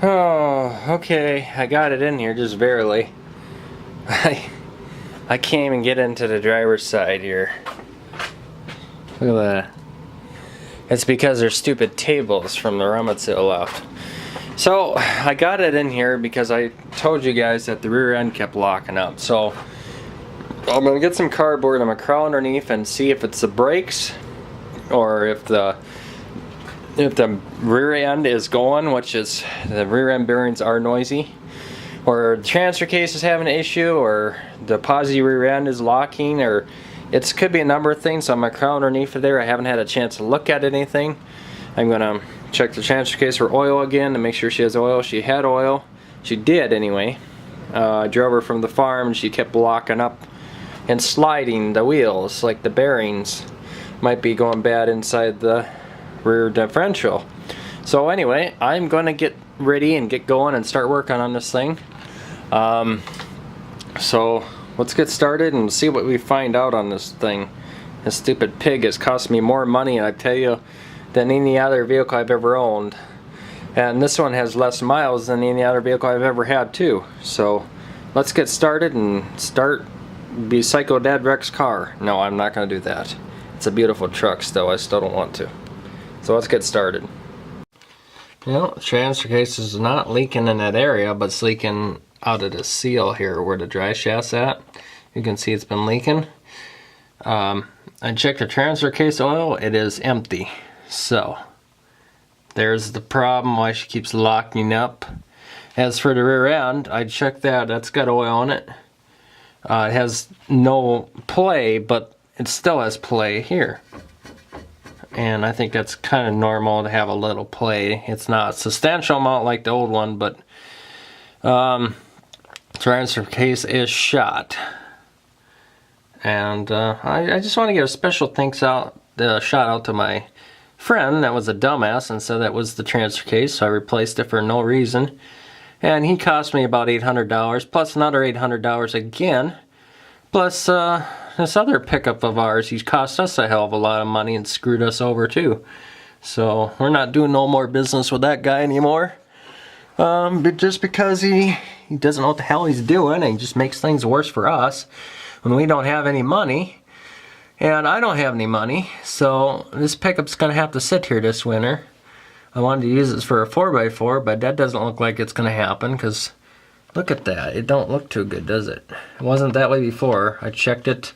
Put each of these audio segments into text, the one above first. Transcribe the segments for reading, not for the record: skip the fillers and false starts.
Oh, okay. I got it in here just barely. I can't even get into the driver's side here. Look at that. It's because there's stupid tables from the rummage sale left. So I got it in here because I told you guys that the rear end kept locking up. So I'm gonna get some cardboard. I'm gonna crawl underneath and see if it's the brakes or if the rear end is going, which is the rear end bearings are noisy, or the transfer case is having an issue, or the posi rear end is locking, or it could be a number of things. So I'm gonna crawl underneath of there. I haven't had a chance to look at anything. I'm gonna check the transfer case for oil again to make sure she has oil. She had oil. She did anyway. I drove her from the farm and she kept locking up and sliding the wheels, like the bearings might be going bad inside the rear differential. So anyway, I'm gonna get ready and get going and start working on this thing. So let's get started and see what we find out on this thing. This stupid pig has cost me more money, I tell you, than any other vehicle I've ever owned. And this one has less miles than any other vehicle I've ever had too. So let's get started and be Psycho Dad Rex car. No, I'm not going to do that. It's a beautiful truck still. I still don't want to. So let's get started. You know, the transfer case is not leaking in that area, but it's leaking out of the seal here where the dry shaft's at. You can see it's been leaking. I checked the transfer case oil. It is empty. So there's the problem why she keeps locking up. As for the rear end, I checked that. That's got oil in it. It has no play, but it still has play here. And I think that's kind of normal to have a little play. It's not a substantial amount like the old one, but transfer case is shot. And I just want to give a special shout out to my friend that was a dumbass and said that was the transfer case, so I replaced it for no reason. And he cost me about $800, plus another $800 again, plus this other pickup of ours. He cost us a hell of a lot of money and screwed us over too. So we're not doing no more business with that guy anymore. But just because he doesn't know what the hell he's doing and he just makes things worse for us when we don't have any money. And I don't have any money, so this pickup's gonna have to sit here this winter. I wanted to use this for a 4x4, but that doesn't look like it's gonna happen, because look at that. It don't look too good, does it? It wasn't that way before. I checked it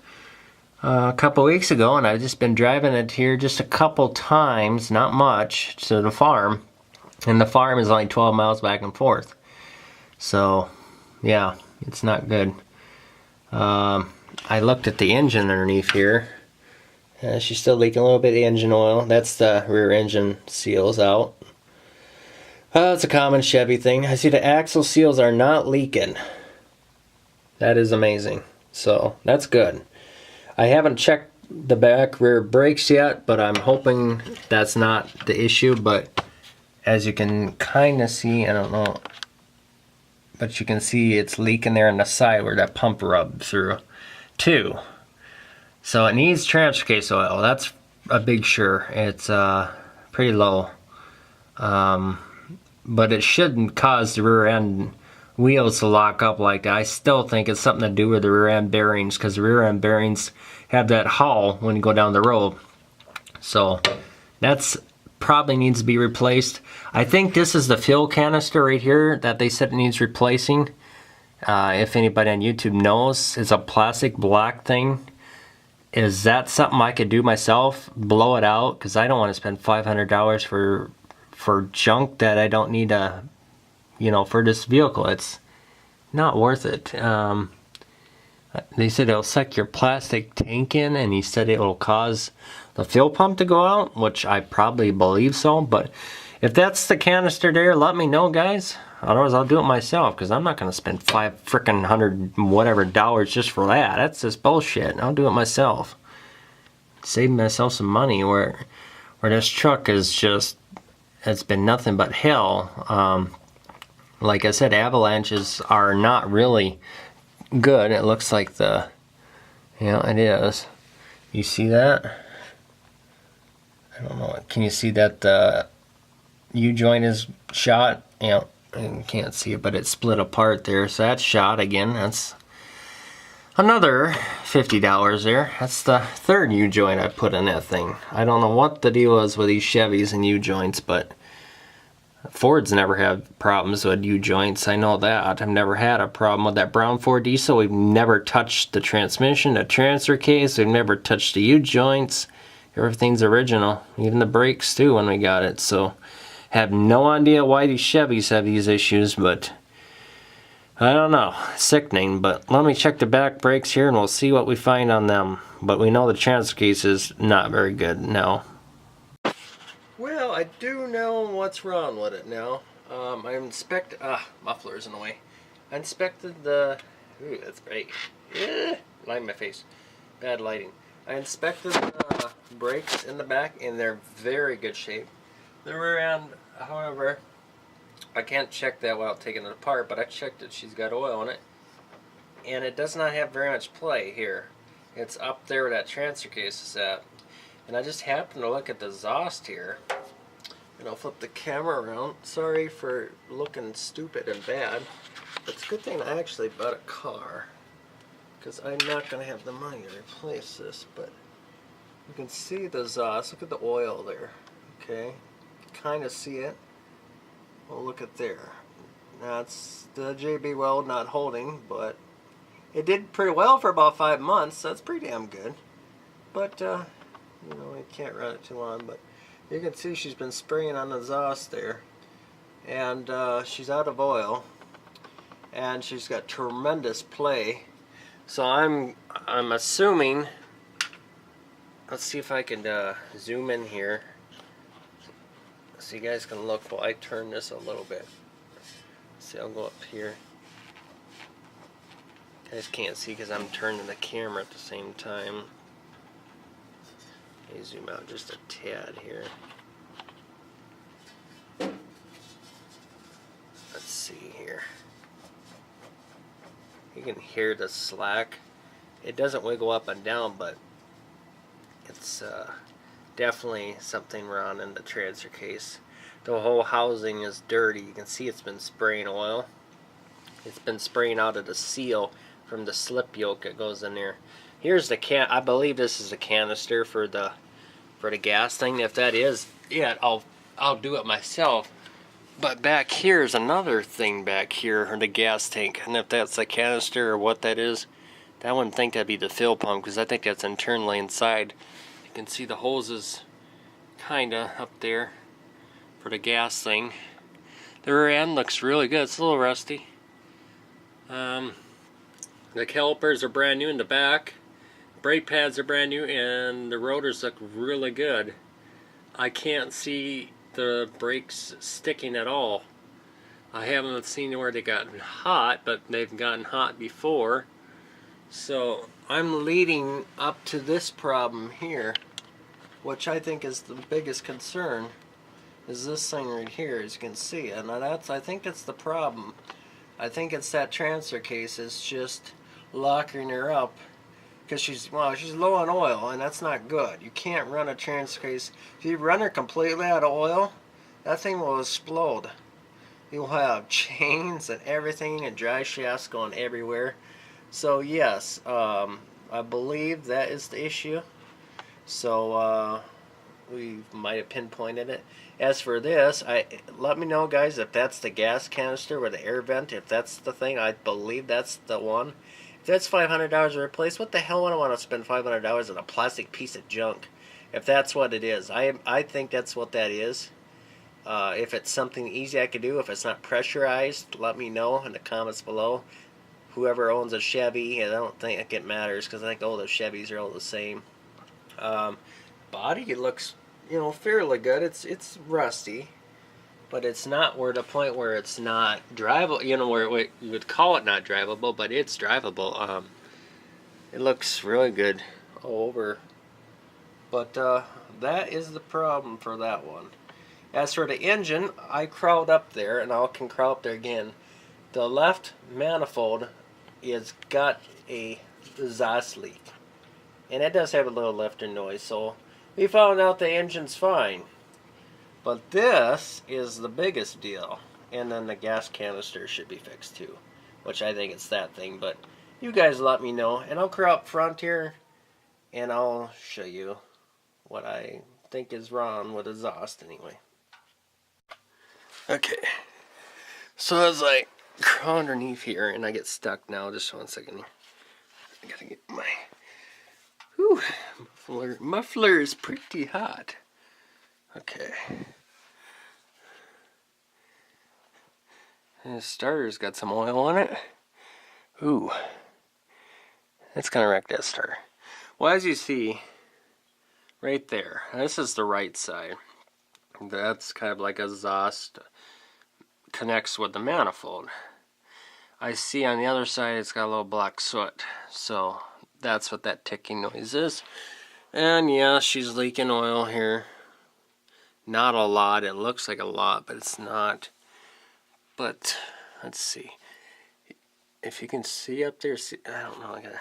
a couple weeks ago, and I've just been driving it here just a couple times, not much, to the farm. And the farm is only 12 miles back and forth. So, yeah, it's not good. I looked at the engine underneath here. She's still leaking a little bit of engine oil. That's the rear engine seals out. It's a common Chevy thing. I see the axle seals are not leaking. That is amazing. So that's good. I haven't checked the back rear brakes yet, but I'm hoping that's not the issue. But as you can kind of see, I don't know, but you can see it's leaking there on the side where that pump rubbed through too. So it needs transfer case oil. That's a big sure. It's pretty low. But it shouldn't cause the rear end wheels to lock up like that. I still think it's something to do with the rear end bearings, because the rear end bearings have that howl when you go down the road. So that's probably needs to be replaced. I think this is the fuel canister right here that they said it needs replacing. If anybody on YouTube knows, it's a plastic black thing. Is that something I could do myself? Blow it out? Because I don't want to spend $500 for junk that I don't need for this vehicle. It's not worth it. They said it'll suck your plastic tank in, and he said it will cause the fuel pump to go out, which I probably believe so. But if that's the canister there, let me know, guys. Otherwise, I'll do it myself, because I'm not going to spend $500 whatever just for that. That's just bullshit. I'll do it myself. Save myself some money where this truck is just, it's been nothing but hell. Like I said, Avalanches are not really good. It looks like it is. You see that? I don't know. Can you see that the U-joint is shot? You can't see it, but it split apart there, so that's shot again. That's another $50 there. That's the third U-joint I put in that thing. I don't know what the deal is with these Chevys and U-joints, but Ford's never had problems with U-joints. I know that. I've never had a problem with that brown Ford diesel. We've never touched the transmission, the transfer case. We've never touched the U-joints. Everything's original, even the brakes too when we got it. So have no idea why these Chevys have these issues, but I don't know. Sickening. But let me check the back brakes here and we'll see what we find on them. But we know the transfer case is not very good now. Well, I do know what's wrong with it now. I inspected, muffler's in the way. I inspected the, ooh, that's bright. Light in my face. Bad lighting. I inspected the brakes in the back and they're very good shape. The rear end, however, I can't check that without taking it apart, but I checked it. She's got oil in it. And it does not have very much play here. It's up there where that transfer case is at. And I just happened to look at the exhaust here. And I'll flip the camera around. Sorry for looking stupid and bad. But it's a good thing I actually bought a car. Because I'm not going to have the money to replace this. But you can see the exhaust. Look at the oil there. Okay. Kind of see it. Well, look at there. That's the JB weld not holding. But it did pretty well for about 5 months. So that's pretty damn good. But, you know, you can't run it too long, but you can see she's been spraying on the exhaust there, and she's out of oil, and she's got tremendous play. So I'm assuming. Let's see if I can zoom in here, so you guys can look while I turn this a little bit. See, I'll go up here. You guys can't see because I'm turning the camera at the same time. Let me zoom out just a tad here. Let's see here. You can hear the slack. It doesn't wiggle up and down, but it's definitely something wrong in the transfer case. The whole housing is dirty. You can see it's been spraying oil. It's been spraying out of the seal from the slip yoke that goes in there. Here's the I believe this is a canister for the gas thing. If that is it, I'll do it myself. But back here is another thing back here, or the gas tank. And if that's a canister or what that is, I wouldn't think that'd be the fill pump, because I think that's internally inside. You can see the hoses kinda up there for the gas thing. The rear end looks really good. It's a little rusty. The calipers are brand new in the back. Brake pads are brand new, and the rotors look really good. I can't see the brakes sticking at all. I haven't seen where they got hot, but they've gotten hot before. So I'm leading up to this problem here, which I think is the biggest concern, is this thing right here, as you can see. And I think that's the problem. I think it's that transfer case is just locking her up, because she's low on oil, and that's not good. You can't run a transfer case. If you run her completely out of oil, that thing will explode. You'll have chains and everything and dry shafts going everywhere. So yes, I believe that is the issue. So we might have pinpointed it. As for this, let me know, guys, if that's the gas canister or the air vent. If that's the thing, I believe that's the one. If that's $500 to replace, what the hell would I want to spend $500 on a plastic piece of junk? If that's what it is, I think that's what that is. If it's something easy I could do, if it's not pressurized, let me know in the comments below. Whoever owns a Chevy, I don't think it matters, because I think all the Chevys are all the same. Body, it looks, you know, fairly good. It's rusty, but it's not the point where it's not drivable. You know, where you would call it not drivable, but it's drivable. It looks really good all over. But that is the problem for that one. As for the engine, I crawled up there, and I can crawl up there again. The left manifold is got a exhaust leak, and it does have a little lifter noise. So we found out the engine's fine. But this is the biggest deal, And then the gas canister should be fixed too, which I think it's that thing, but you guys let me know. And I'll clear up front here and I'll show you what I think is wrong with the exhaust anyway. Okay, so as I crawl underneath here and I get stuck now, just 1 second here. I gotta get my muffler is pretty hot. Okay. And the starter's got some oil on it. Ooh. That's gonna wreck that starter. Well, as you see, right there, this is the right side. That's kind of like a exhaust connects with the manifold. I see on the other side it's got a little black soot, so that's what that ticking noise is. And yeah, she's leaking oil here. Not a lot. It looks like a lot, but it's not. But let's see if you can see up there. See, I don't know. I gotta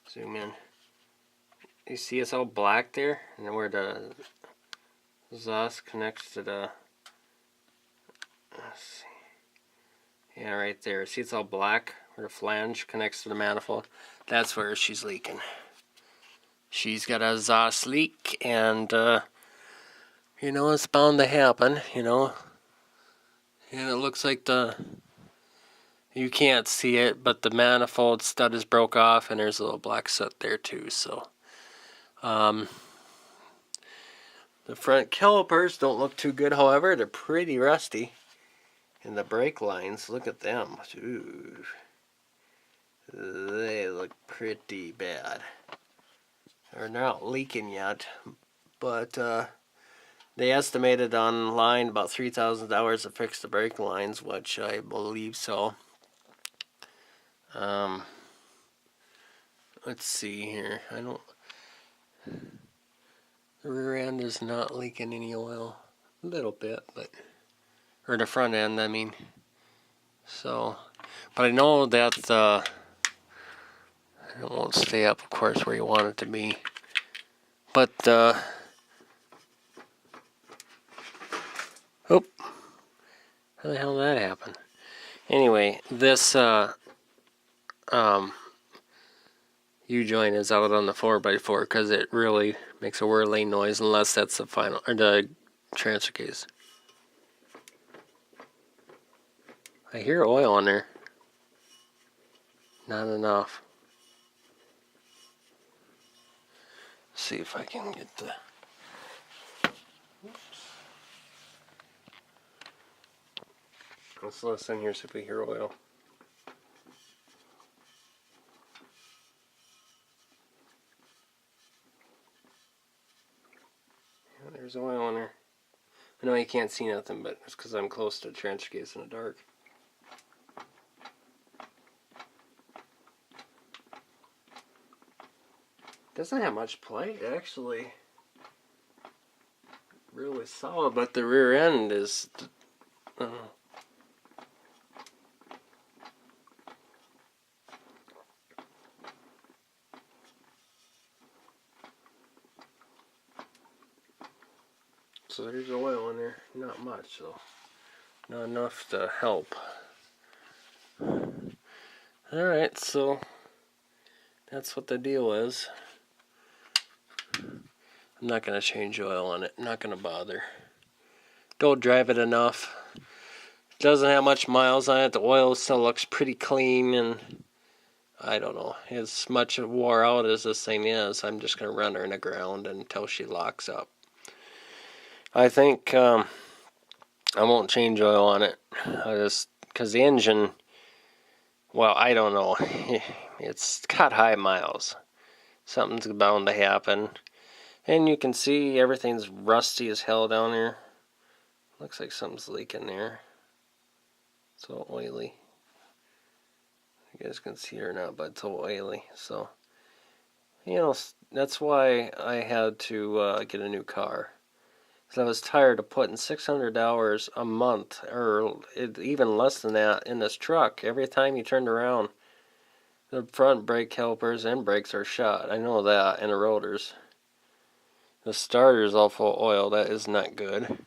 zoom in. You see it's all black there, and then where the exhaust connects to the. Let's see. Yeah, right there. See, it's all black where the flange connects to the manifold. That's where she's leaking. She's got a exhaust leak, and you know, it's bound to happen. You know. And it looks like you can't see it, but the manifold stud is broke off and there's a little black soot there too. So the front calipers don't look too good, however. They're pretty rusty. And the brake lines, look at them. Ooh, they look pretty bad. They're not leaking yet, but they estimated online about $3,000 to fix the brake lines, which I believe so. Let's see here. The rear end is not leaking any oil. A little bit, but or the front end, I mean. So, but I know that it won't stay up, of course, where you want it to be. But oh, how the hell did that happen? Anyway, this U-joint is out on the 4x4 because it really makes a whirling noise, unless that's the final or the transfer case. I hear oil in there. Not enough. Let's see if I can get the. Oops. Let's listen here, see if we hear oil. Yeah, there's oil in there. I know you can't see nothing, but it's because I'm close to the transfer case in the dark. Doesn't have much plate, actually. Really solid, but the rear end is. So there's oil in there, not much though. Not enough to help. Alright, so that's what the deal is. I'm not going to change oil on it. I'm not going to bother. Don't drive it enough. It doesn't have much miles on it. The oil still looks pretty clean, and I don't know. As much wore out as this thing is, I'm just going to run her in the ground until she locks up. I think I won't change oil on it. Because the engine, well, I don't know. It's got high miles. Something's bound to happen. And you can see everything's rusty as hell down there. Looks like something's leaking there. It's all oily. You guys can see it or not, but it's all oily. So, you know, that's why I had to get a new car. Because I was tired of putting $600 a month, or even less than that, in this truck. Every time you turned around, the front brake calipers and brakes are shot. I know that, and the rotors. The starter's all full of oil. That is not good.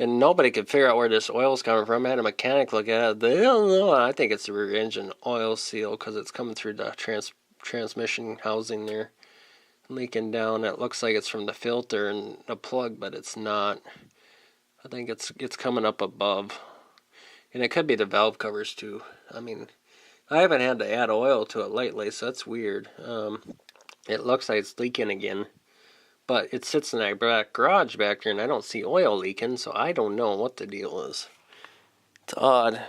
And nobody could figure out where this oil's coming from. I had a mechanic look at it. They don't know. I think it's the rear engine oil seal because it's coming through the transmission housing there, leaking down. It looks like it's from the filter and the plug, but it's not. I think it's coming up above. And it could be the valve covers too. I mean, I haven't had to add oil to it lately, so that's weird. It looks like it's leaking again. But it sits in that back garage back there, and I don't see oil leaking, so I don't know what the deal is. It's odd.